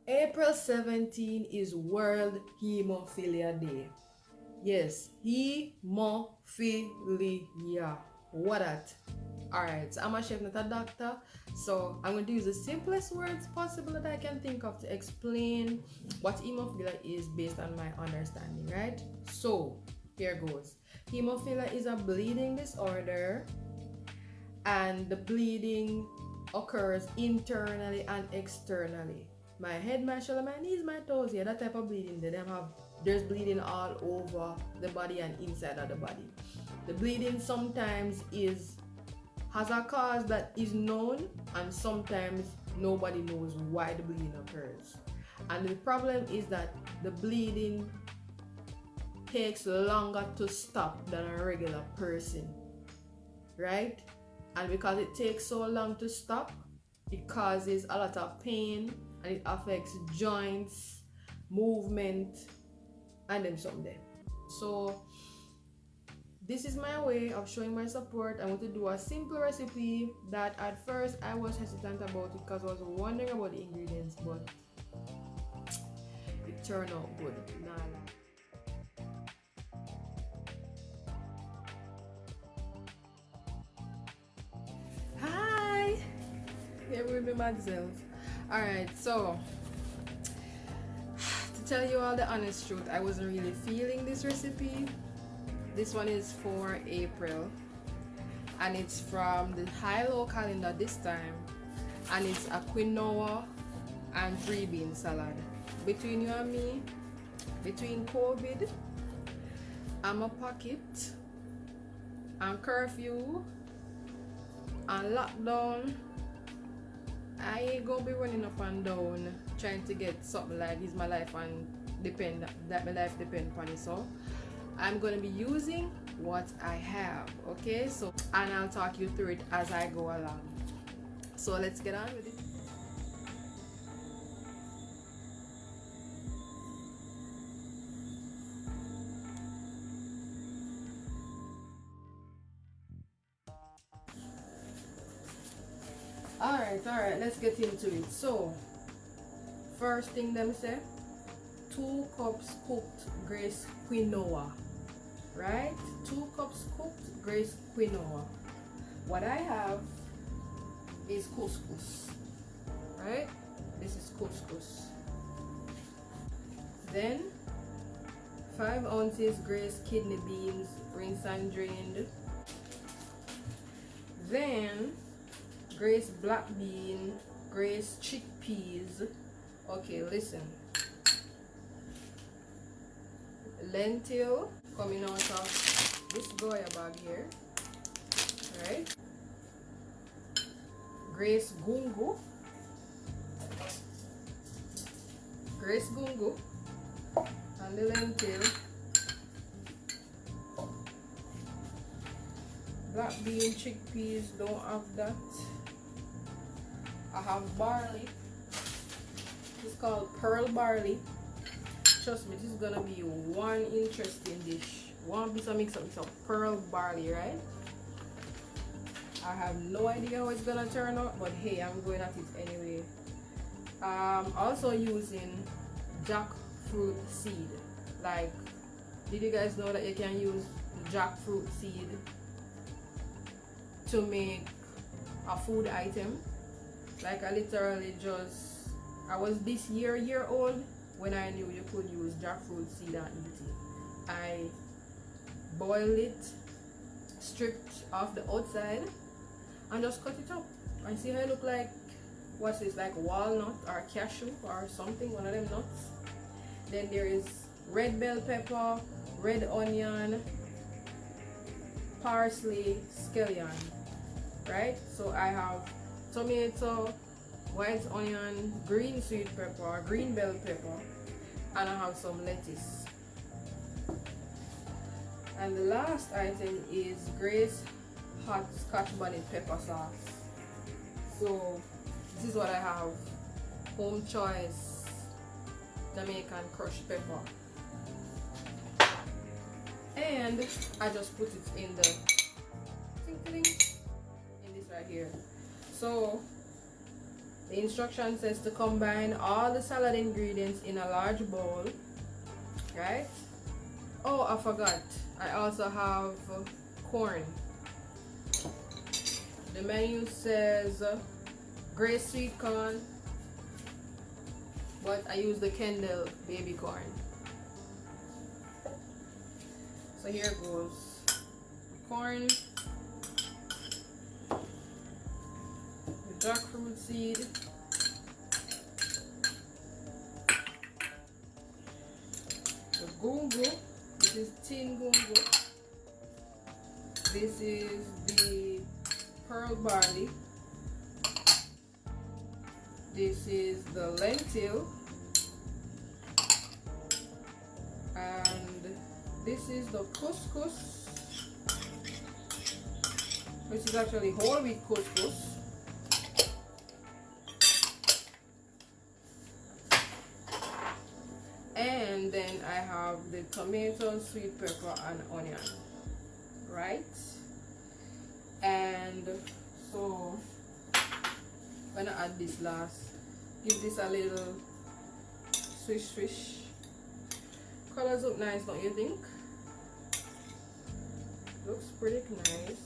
April 17 is World Hemophilia Day. Yes, hemophilia. What that? Alright, so I'm a chef, not a doctor. So I'm going to use the simplest words possible that I can think of to explain what hemophilia is based on my understanding, right? So here goes. Hemophilia is a bleeding disorder, and the bleeding occurs internally and externally. My head, my shoulder, my knees, my toes, yeah, that type of bleeding. There's bleeding all over the body and inside of the body. The bleeding sometimes has a cause that is known, and sometimes nobody knows why the bleeding occurs. And the problem is that the bleeding takes longer to stop than a regular person, right? And because it takes so long to stop, it causes a lot of pain, and it affects joints, movement, and then someday. So this is my way of showing my support. I want to do a simple recipe that at first I was hesitant about it because I was wondering about the ingredients, but it turned out good. Hi! Here with me myself. Alright, so to tell you all the honest truth, I wasn't really feeling this recipe. This one is for April, and it's from the high-low calendar this time, and it's a quinoa and 3-bean salad. Between you and me, between COVID and my pocket and curfew and lockdown, I ain't gonna be running up and down trying to get something like this my life and my life depend upon it. So I'm gonna be using what I have, okay? So, and I'll talk you through it as I go along. So let's get on with it. Alright, let's get into it. So first thing them say, 2 cups cooked Grace quinoa, right? 2 cups cooked Grace quinoa. What I have is couscous, right? This is couscous. Then 5 ounces Grace kidney beans, rinsed and drained. Then Grace black bean, Grace chickpeas. Okay, listen. Lentil coming out of this Goya bag here, right? Grace gungu, and the lentil. Black bean, chickpeas, don't have that. I have barley. It's called pearl barley. Trust me, this is gonna be one interesting dish. One piece of mix up some pearl barley, right? I have no idea how it's gonna turn out, but hey, I'm going at it anyway. Also using jackfruit seed. Like, did you guys know that you can use jackfruit seed to make a food item? Like, I literally I was this year old when I knew you could use jackfruit seed and eat it. I boiled it, stripped off the outside, and just cut it up. And see how it look like? What's this, like walnut or cashew or something, one of them nuts. Then there is red bell pepper, red onion, parsley, scallion, right? So I have tomato, white onion, green sweet pepper, green bell pepper, and I have some lettuce. And the last item is Grace hot Scotch bonnet pepper sauce. So this is what I have: home choice Jamaican crushed pepper, and I just put it in the in this right here. So The instruction says to combine all the salad ingredients in a large bowl, right? Oh, I forgot. I also have corn. The menu says Grace sweet corn, but I use the Kendall baby corn. So here goes corn, the jackfruit seed, the gungo. This is tin gungo. This is the pearl barley. This is the lentil, and this is the couscous, which is actually whole wheat couscous. And then I have the tomato, sweet pepper, and onion, right? And so I'm gonna add this last. Give this a little swish swish. Colors look nice, don't you think? Looks pretty nice.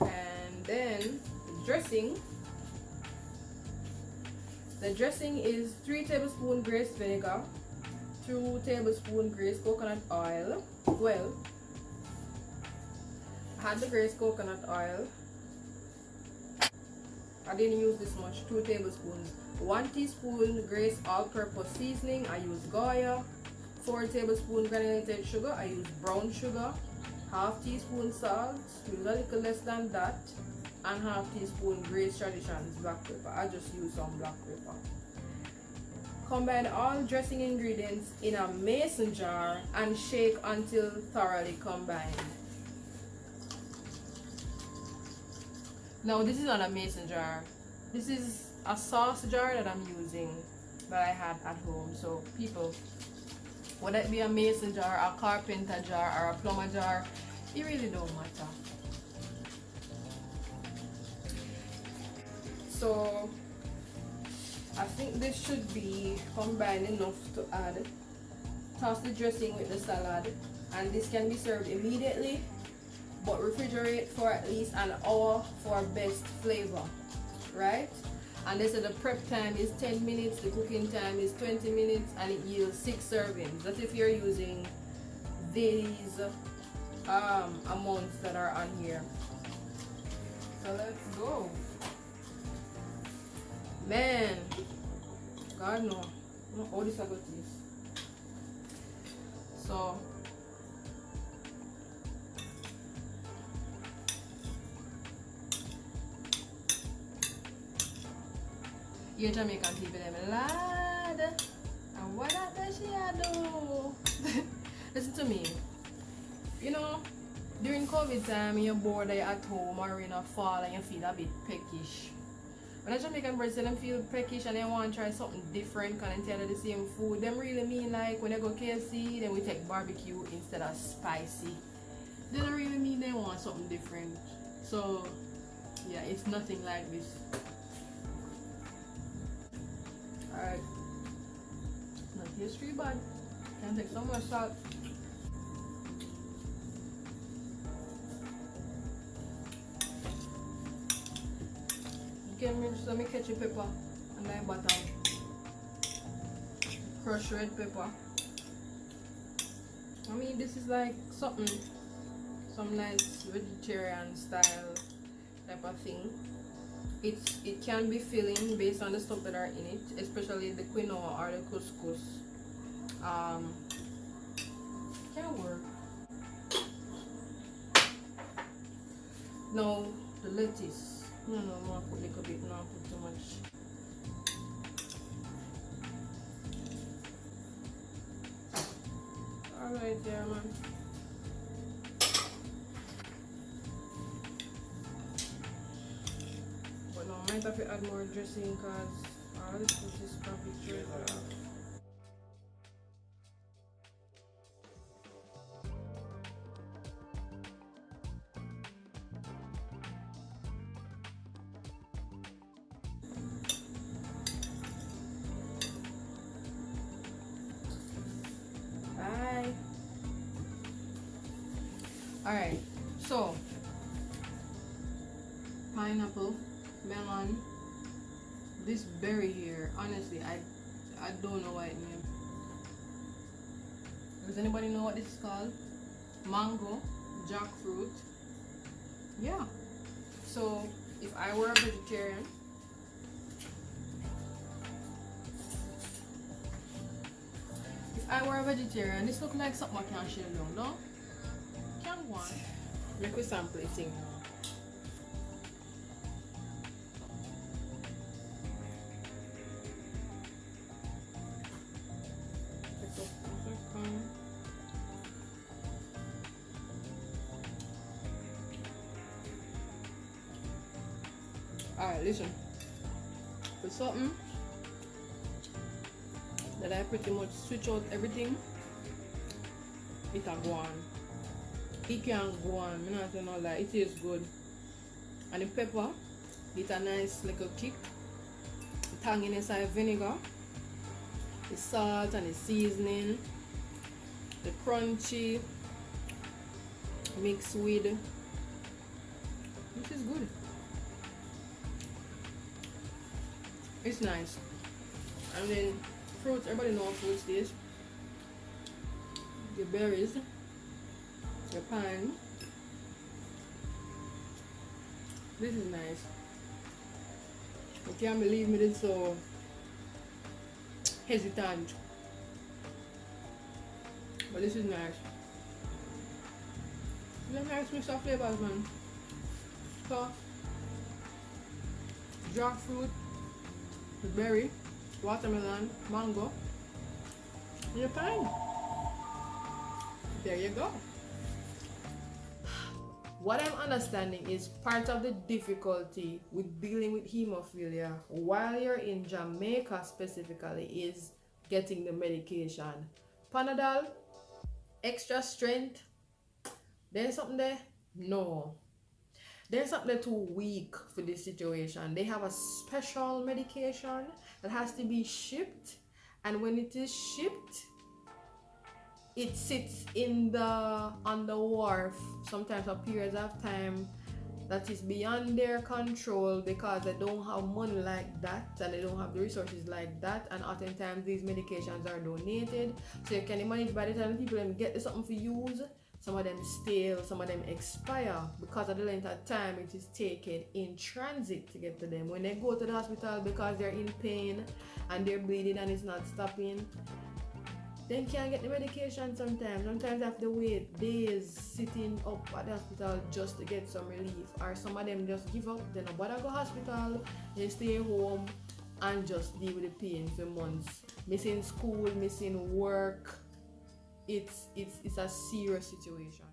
And then the dressing. The dressing is 3 tablespoons Grace vinegar, 2 tablespoons Grace coconut oil. Well, I had the Grace coconut oil. I didn't use this much, 2 tablespoons. 1 teaspoon Grace all-purpose seasoning, I use Goya. 4 tablespoons granulated sugar, I use brown sugar. Half teaspoon salt, use a little less than that. And half teaspoon Grace Traditions black pepper. I just use some black pepper. Combine all dressing ingredients in a mason jar and shake until thoroughly combined. Now this is not a mason jar. This is a sauce jar that I'm using that I had at home. So people, whether it be a mason jar, a carpenter jar, or a plumber jar, it really don't matter. So I think this should be combined enough to add. Toss the dressing with the salad, and this can be served immediately, but refrigerate for at least an hour for best flavor, right? And they said the prep time is 10 minutes, the cooking time is 20 minutes, and it yields 6 servings. That's if you're using these amounts that are on here. So let's go. Man, God no, all this I got this. So you Jamaican people them lad, and what that does she do? Listen to me. You know, during COVID time, you're bored, you're at home or in a fall and you feel a bit peckish. When a Jamaican person them feel peckish and they want to try something different because they tired of the same food, them really mean like when they go KFC, then we take barbecue instead of spicy. They don't really mean they want something different. So yeah, it's nothing like this. Alright. Not history bad. Can't take so much salt. Just let me ketchup pepper and my butter, crushed red pepper. I mean, this is like something, some nice vegetarian style type of thing. It can be filling based on the stuff that are in it, especially the quinoa or the couscous. Can work. Now the lettuce. No, I'm gonna put a little bit, not put too much. Alright, there, man. But no, I might have to add more dressing because all this food is probably straight off. Alright, so pineapple, melon, this berry here, honestly, I don't know what it means. Does anybody know what this is called? Mango, jackfruit. Yeah. So if I were a vegetarian, this look like something I can share down, no? Can one? Make we sample it thing now. Alright, listen. For something that I pretty much switch out everything, it can go on. It can go on. I'm not saying no lie. It is good. And the pepper, get a nice little kick. The tanginess of vinegar, the salt and the seasoning, the crunchy mixed with. This is good. It's nice. And then fruits, everybody knows what fruits this. The berries, the pine. This is nice. I can't believe me did so hesitant. But this is nice. It's a nice mix of flavors, man. So, jackfruit, berry, watermelon, mango, and your pine. There you go. What I'm understanding is part of the difficulty with dealing with hemophilia while you're in Jamaica specifically is getting the medication. Panadol, extra strength, there's something there? No. There's something too weak for this situation. They have a special medication that has to be shipped, and when it is shipped, it sits on the wharf sometimes for periods of time that is beyond their control because they don't have money like that and they don't have the resources like that, and oftentimes these medications are donated, so you can imagine by the time people then get something for use, some of them stale, some of them expire because of the length of time it is taken in transit to get to them. When they go to the hospital because they're in pain and they're bleeding and it's not stopping, they can't get the medication sometimes. Sometimes they have to wait days sitting up at the hospital just to get some relief. Or some of them just give up, they don't bother go hospital, they stay home and just deal with the pain for months. Missing school, missing work. It's a serious situation.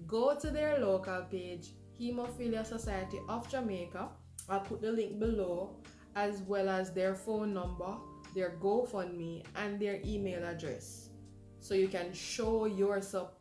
Go to their local page, Hemophilia Society of Jamaica. I'll put the link below, as well as their phone number, their GoFundMe, and their email address, so you can show your support.